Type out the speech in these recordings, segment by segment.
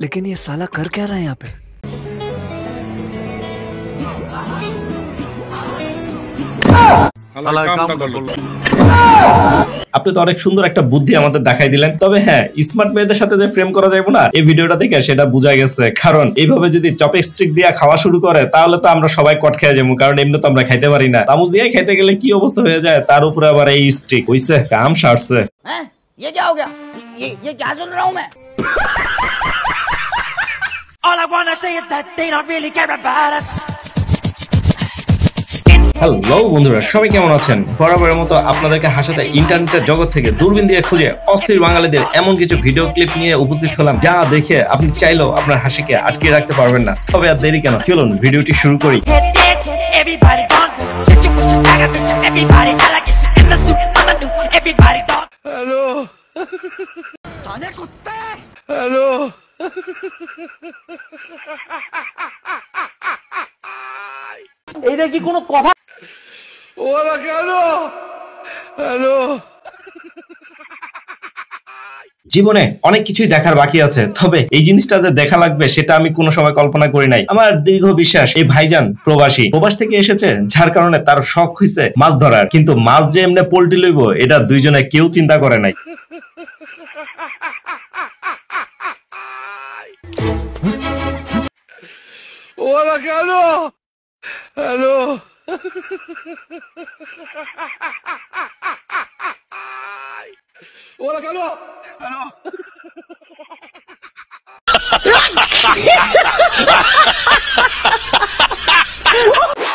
लेकिन ये साला कर क्या रहा है यहाँ पे? আপনি তো অনেক সুন্দর একটা বুদ্ধি আমাদের দেখাই দিলেন। তবে হ্যাঁ, স্মার্ট মেয়েদের সাথে যে ফ্রেম করা যাবে না, এই ভিডিওটা দেখে সেটা বোঝা গেছে। কারণ এইভাবে যদি চপস্টিক দিয়ে খাওয়া শুরু করে তাহলে তো আমরা সবাই কট খেয়ে যাবো, কারণ এমনি তো আমরা খাইতে পারি না। চামচ দিয়ে খাইতে গেলে কি অবস্থা হয়ে যায়, তার উপরে আবার এই স্টিক হইছে, কাম সারছে। ये क्या हो गया? ये क्या सुन रहा हूँ मैं? All I wanna say is that they don't really care about us. Hello বন্ধুরা, সবাই কেমন আছেন? বরাবরের মতো আপনাদেরকে হাসাতে ইন্টারনেটের জগৎ থেকে দূরবীন দিয়ে খুঁজে অস্থির বাঙালিদের এমন কিছু ভিডিও ক্লিপ নিয়ে উপস্থিত হলাম, যা দেখে আপনি চাইলেও আপনার হাসিকে আটকে রাখতে পারবেন না। তবে আর দেরি কেন, চলুন ভিডিওটি শুরু করি। हेलो साले कुत्ते, हेलो এইটা কি কোনো কথা? ওরা কেন? হ্যালো। জীবনে অনেক কিছুই দেখার বাকি আছে, তবে এই জিনিসটা যে দেখা লাগবে সেটা আমি কোনো সময় কল্পনা করি নাই। আমার দীর্ঘ বিশ্বাস এই ভাইজান প্রবাস থেকে এসেছে, যার কারণে তার শখ হইছে মাছ ধরার। কিন্তু মাছ যে এমনি পোল্ট্রি লইব, এটা দুইজনে কেউ চিন্তা করে নাই। ওরা কেন? হ্যালো। ওরা কেন? হ্যালো।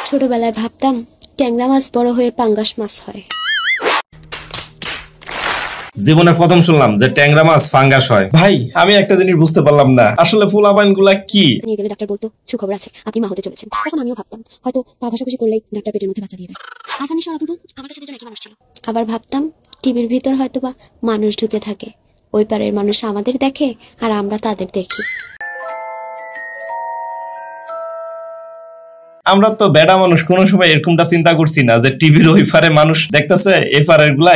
ছোটবেলায় ভাবতাম ট্যাংরা মাছ বড় হয়ে পাঙ্গাস মাছ হয়। জীবনে প্রথম শুনলাম যে ট্যাংরা মাছ ফাঙ্গাস হয়। ভাই, আমি একটা জিনিস বুঝতে পারলাম না, আসলে পোলাপাইন গুলা কি? নিয়ে গেলে ডাক্তার বলতো সুখবর আছে, আপনি মা হতে চলেছেন। তখন আমিও ভাবতাম হয়তো পা ঘষাঘষি করলেই ডাক্তার পেটের মধ্যে বাচ্চা দিয়ে দেয়। আসানি সরাপুরু আমাদের সাথে একই মানুষ ছিল। আবার ভাবতাম টিভির ভিতর হয়তো বা মানুষ ঢুকে থাকে, ওই পারের মানুষ আমাদের দেখে আর আমরা তাদের দেখি। আমরা তো বেড়া মানুষ, কোনো সময় এরকমটা চিন্তা করছি না যে টিভির ওই ফারে মানুষ দেখতেছে, এই ফারের গুলা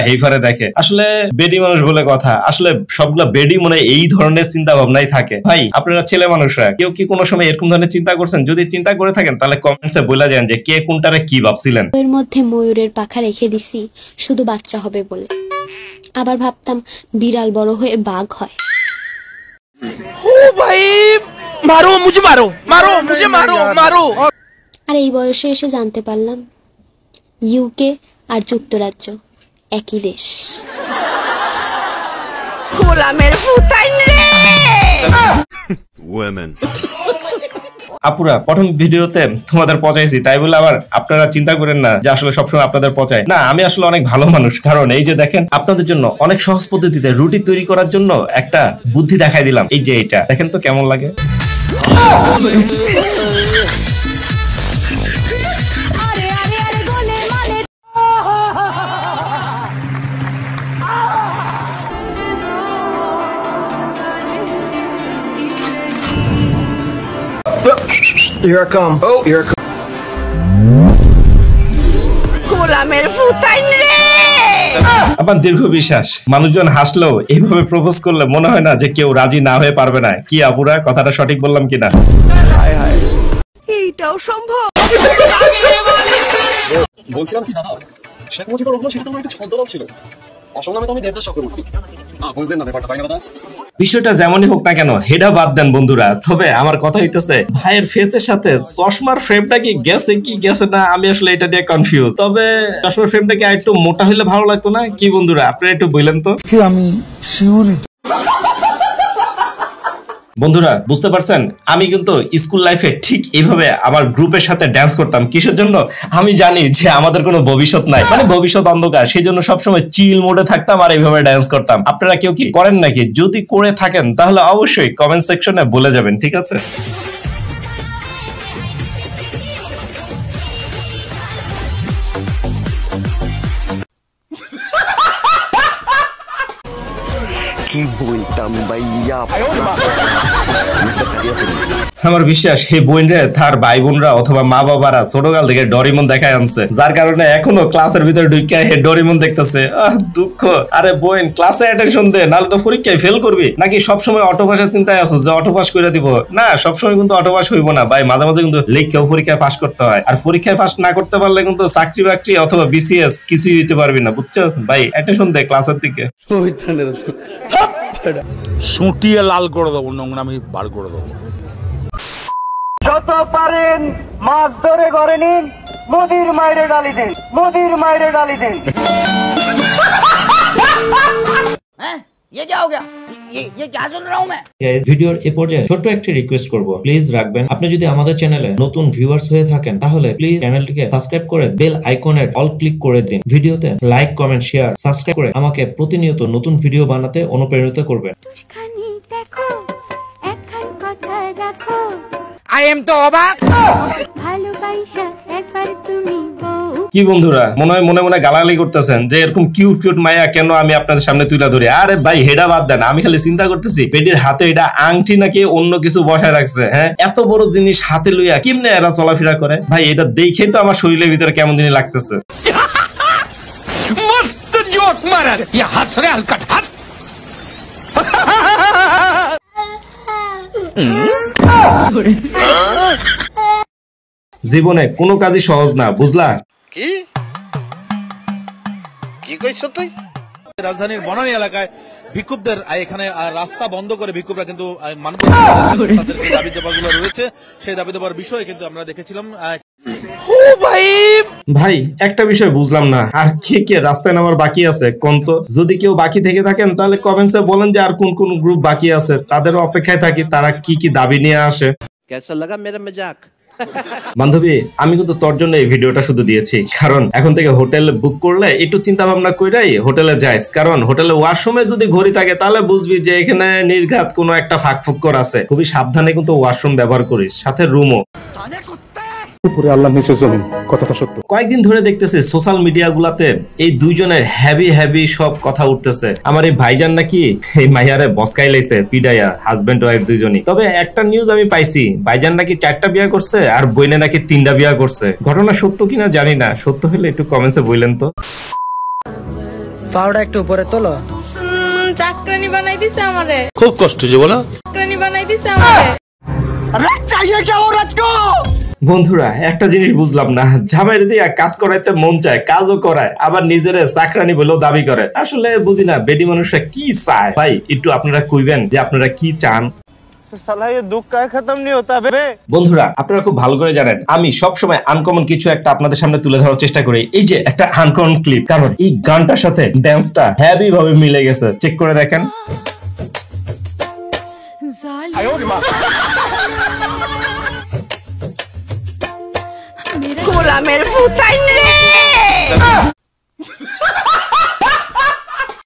এই ফারে দেখে। আসলে বেডি মানুষ বলে কথা, আসলে সবগুলা বেডি মনে এই ধরনের চিন্তা ভাবনাই থাকে। ভাই, আপনারা ছেলে মানুষরা কেউ কি কোনো সময় এরকম ধরনের চিন্তা করছেন? যদি চিন্তা করে থাকেন তাহলে কমেন্টসে বলে যান যে কে কোনটারে কি ভাবছিলেন। এর মধ্যে ময়ূরের পাখা রেখে দিছি শুধু বাচ্চা হবে বলে। আবার ভাবতাম বিড়াল বড় হয়ে বাঘ হয়। ও ভাই, মারো মুঝে, মারো। আর এই বয়সে এসে জানতে পারলাম ইউকে আর যুক্তরাজ্য একই দেশ। আপুরা, প্রথম ভিডিওতে তোমাদের পচাইছি, তাই বলে আবার আপনারা চিন্তা করেন না যে আসলে সবসময় আপনাদের পচায় না। আমি আসলে অনেক ভালো মানুষ, কারণ এই যে দেখেন আপনাদের জন্য অনেক সহজ পদ্ধতিতে রুটি তৈরি করার জন্য একটা বুদ্ধি দেখাই দিলাম। এই যে এটা দেখেন তো কেমন লাগে। Here I come. Oh, here I come. আমার দীর্ঘ বিশ্বাস, মানুষজন হাসলেও এইভাবে প্রপোজ করলে মনে হয় না যে কেউ রাজি না হয়ে পারবে না। কি আপুরা, কথাটা সঠিক বললাম কিনা? এইটাও সম্ভব? বলছিলাম কি দাদা, শেখ মুজিবুর রহমান সেটা তোমার একটা ছদ্মনাম ছিল। আসলে আমি তো দেবদাস চক্রবর্তী। বুঝলেন না ব্যাপারটা, তাই না দাদা? বিষয়টা যেমনই হোক না কেন, হেডা বাদ দেন বন্ধুরা। তবে আমার কথা হইতেছে ভাইয়ের ফেসের সাথে চশমার ফ্রেমটা কি গেছে না, আমি আসলে এটা নিয়ে কনফিউজ। তবে চশমার ফ্রেমটা কি একটু মোটা হইলে ভালো লাগতো না কি বন্ধুরা? আপনারা একটু বললেন তো। আমি শিউরি। বন্ধুরা, বুঝতে পারছেন, আমি কিন্তু স্কুল লাইফে ঠিক এইভাবে আমার গ্রুপের সাথে ড্যান্স করতাম। কিসের জন্য? আমি জানি যে আমাদের কোনো ভবিষ্যৎ নাই, মানে ভবিষ্যৎ অন্ধকার, সেই জন্য সবসময় চিল মোডে থাকতাম আর এইভাবে ড্যান্স করতাম। আপনারা কেউ কি করেন নাকি? যদি করে থাকেন তাহলে অবশ্যই কমেন্ট সেকশনে বলে যাবেন, ঠিক আছে? কি বলতাম ভাইয়া, আমার বিশ্বাস এই বোনরে তার ভাই বোনরা অথবা মা বাবারা ছোটকাল থেকে ডোরেমন দেখায় আনছে, যার কারণে এখনো ক্লাসের ভিতরে ঢুকে ডোরেমন দেখতেছে। দুঃখ। আরে বোন, ক্লাসে অ্যাটেনশন দে, নাহলে তো পরীক্ষায় ফেল করবি। নাকি সবসময় অটো পাসের চিন্তায় আছো যে অটো পাস করে দিব? না, সবসময় কিন্তু অটো পাস হইব না ভাই, মাঝে মাঝে কিন্তু লেখকেও পরীক্ষায় পাস করতে হয়। আর পরীক্ষায় পাস না করতে পারলে কিন্তু চাকরি বাকরি অথবা বিসিএস কিছুই হইতে পারবি না, বুঝছো ভাই? অ্যাটেনশন দে ক্লাসের দিকে। সুটিয়ে লাল করে দেবো, নোংরামি বার করে দেবো। যত পারেন মাছ ধরে ঘরে নিন, মোদির মায়ের ডালি দেন, মোদির মায়ের ডালি দেন। ये क्या हो गया? ये क्या सुन रहा हूँ मैं? গাইস, ভিডিওর এই পর্যায়ে ছোট্ট একটা রিকোয়েস্ট করব, প্লিজ রাখবেন। আপনি যদি আমাদের চ্যানেলে নতুন ভিউয়ার্স হয়ে থাকেন তাহলে প্লিজ চ্যানেলটিকে সাবস্ক্রাইব করে বেল আইকনের অল ক্লিক করে দিন। ভিডিওতে লাইক, কমেন্ট, শেয়ার, সাবস্ক্রাইব করে আমাকে প্রতিনিয়ত নতুন ভিডিও বানাতে অনুপ্রাণিত করবেন। I am तो অবাক। কি বন্ধুরা, মনে হয় মনে মনে গালাগালি করতেছেন যে এরকম কিউট কিউট মায়া কেন আমি আপনাদের সামনে তুলে ধরি। আরে ভাই, হেডা বাদ দেন, আমি খালি চিন্তা করতেছি পেটির হাতে এটা আংটি নাকি অন্য কিছু বসায় রাখছে। হ্যাঁ, এত বড় জিনিস হাতে লইয়া কেমনে এরা চলাফেরা করে ভাই? এটা দেখেই তো আমার শরীরের ভিতরে কেমন জিনিস লাগতেছে। मस्त जोक मारा ये हंस रहे हलकट हंस। জীবনে কোনো কাজই সহজ না, বুঝলা? কি কইছো তুই? রাজধানীর বনানী এলাকায় ভিক্ষুকদের এখানে রাস্তা বন্ধ করে ভিক্ষুকরা কিন্তু তাদের যে দাবি দাবাগুলো রয়েছে সেই দাবি দাবার বিষয়ে কিন্তু আমরা দেখেছিলাম। ভাই, একটা বিষয় বুঝলাম না, আর কে কে রাস্তায় নামার বাকি আছে কোন তো? যদি কেউ বাকি থেকে থাকেন তাহলে কমেন্টসে বলেন যে আর কোন কোন গ্রুপ বাকি আছে, তাদের অপেক্ষায় থাকি তারা কি কি দাবি নিয়ে আসে। कैसा लगा मेरा मजाक? বান্ধবী, আমি কিন্তু তোর জন্য এই ভিডিওটা শুধু দিয়েছি, কারণ এখন থেকে হোটেল বুক করলে একটু চিন্তা ভাবনা কইরাই হোটেলে যাইস, কারণ হোটেলে ওয়াশরুমে যদি ঘড়ি থাকে তাহলে বুঝবি যে এখানে নির্ঘাত কোনো একটা ফাঁক ফুক্কর আছে। খুবই সাবধানে কিন্তু ওয়াশরুম ব্যবহার করিস, সাথে রুমও। উপরে আল্লাহ নিচে জমিন, কথাটা সত্য। কয়েকদিন ধরে দেখতেছি সোশ্যাল মিডিয়া গুলাতে এই দুইজনের হেভি সব কথা উঠতেছে। আমার এই ভাইজান নাকি এই মাইয়ারে বসকাই লাইছে ফিডাইয়া, হাজবেন্ড ওয়াইফ দুইজনই। তবে একটা নিউজ আমি পাইছি, ভাইজান নাকি 4টা বিয়া করছে আর বইনে নাকি 3টা বিয়া করছে। ঘটনা সত্য কিনা জানি না, সত্য হলে একটু কমেন্টসে বললেন তো। পাউডার একটু উপরে তোলো। চাকরানি বানাই দিছে আমারে। খুব কষ্ট যে বলো। চাকরানি বানাই দিছে আমারে। রাত চাইয়ে क्या हो रात को? বন্ধুরা, একটা জিনিস বুঝলাম না, জামাইর দিয়া কাজ করাইতে মন চায়, কাজও করায়, আবার নিজের চাকরানি বলেও দাবি করে। আসলে বুঝি না বেডি মানুষরা কি চায়। ভাই, একটু আপনারা কইবেন যে আপনারা কি চান। साला ये दुख का खत्म नहीं होता बे। বন্ধুরা, আপনারা খুব ভালো করে জানেন আমি সবসময় আনকমন কিছু একটা আপনাদের সামনে তুলে ধরার চেষ্টা করি। এই যে একটা আনকমন ক্লিপ, কারণ এই গানটার সাথে ড্যান্সটা হেভি ভাবে মিলে গেছে। চেক করে দেখেন।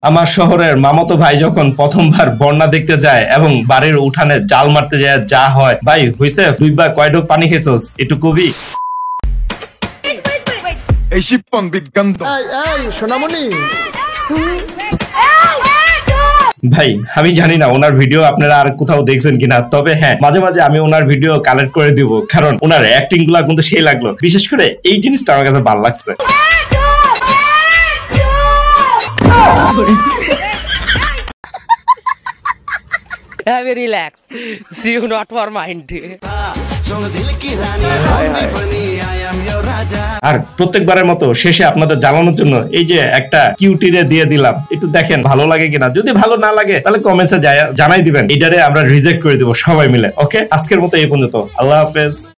আমার শহরের মামাতো ভাই যখন প্রথমবার বন্যা দেখতে যায় এবং বাড়ির উঠানে জাল মারতে যায় যা হয়, ভাই হইছে 2 বার কয় ঢোক পানি খেয়েছস একটু কবি। এই শিপন বিজ্ঞান সোনামণি। ভাই, আমি জানি না ওনার ভিডিও আপনারা আর কোথাও দেখছেন কিনা, তবে হ্যাঁ, মাঝে মাঝে আমি ওনার ভিডিও কালেক্ট করে দিব, কারণ ওনার অ্যাক্টিং গুলা কিন্তু সেই লাগলো। বিশেষ করে এই জিনিসটা আমার কাছে ভালো লাগছে। relax. See you not for mind. আর প্রত্যেকবারের মতো শেষে আপনাদের জানানোর জন্য এই যে একটা কিউটিরে দিয়ে দিলাম, একটু দেখেন ভালো লাগে কিনা। যদি ভালো না লাগে তাহলে কমেন্টসে জানাই দিবেন, এটারে আমরা রিজেক্ট করে দিব সবাই মিলে। ওকে, আজকের মতো এই পর্যন্ত, আল্লাহ হাফেজ।